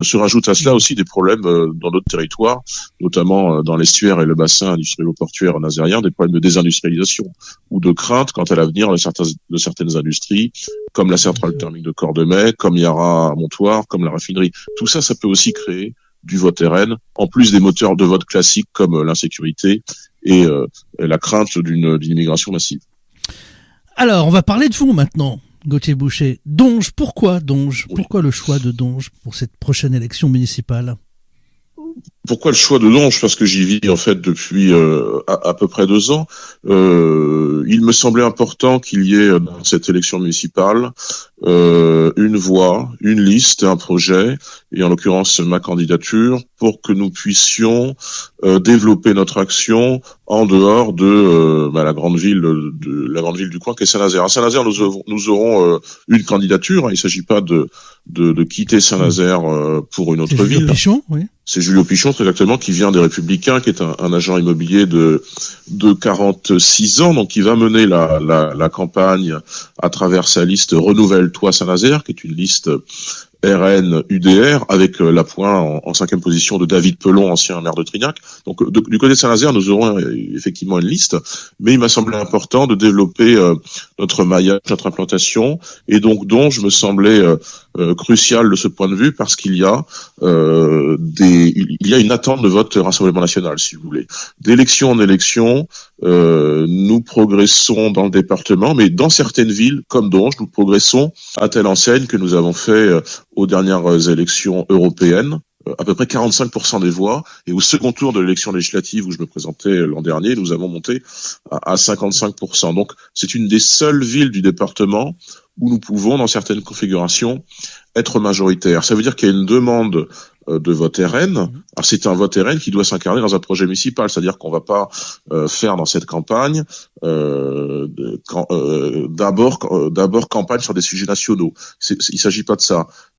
Se rajoutent à cela aussi des problèmes dans d'autres territoires, notamment dans l'estuaire et le bassin industriel-portuaire nazérien, des problèmes de désindustrialisation ou de crainte quant à l'avenir de certaines industries, comme la centrale thermique de Cordemais, comme Yara à Montoire, comme la raffinerie. Tout ça, ça peut aussi créer du vote RN, en plus des moteurs de vote classiques comme l'insécurité et la crainte d'une immigration massive. Alors, on va parler de vous maintenant. Gauthier Boucher, Donge, pourquoi Donge ? Oui. Pourquoi le choix de Donge pour cette prochaine élection municipale ? Pourquoi le choix de Donge ? Parce que j'y vis en fait depuis à peu près 2 ans. Il me semblait important qu'il y ait dans cette élection municipale une voie, une liste, un projet, et en l'occurrence ma candidature, pour que nous puissions développer notre action en dehors de la grande ville du coin qu'est Saint-Nazaire. À Saint-Nazaire, nous aurons une candidature. Il ne s'agit pas de quitter Saint-Nazaire pour une autre ville. Pichon, oui. C'est Julio Pichon, très exactement, qui vient des Républicains, qui est un agent immobilier de 46 ans, donc qui va mener la campagne à travers sa liste Renouvelle-toi Saint-Nazaire, qui est une liste RN UDR, avec l'appoint en 5e position de David Pelon, ancien maire de Trignac. Donc du côté de Saint-Nazaire, nous aurons effectivement une liste, mais il m'a semblé important de développer notre maillage, notre implantation, et donc je me semblait crucial de ce point de vue, parce qu'il y a il y a une attente de vote Rassemblement National, si vous voulez. D'élection en élection, nous progressons dans le département, mais dans certaines villes, comme Donge, nous progressons à telle enseigne que nous avons fait aux dernières élections européennes, à peu près 45% des voix, et au second tour de l'élection législative où je me présentais l'an dernier, nous avons monté à 55%. Donc c'est une des seules villes du département où nous pouvons, dans certaines configurations, être majoritaires. Ça veut dire qu'il y a une demande de vote RN. Alors c'est un vote RN qui doit s'incarner dans un projet municipal, c'est-à-dire qu'on va pas faire dans cette campagne d'abord campagne sur des sujets nationaux. Il s'agit pas de ça.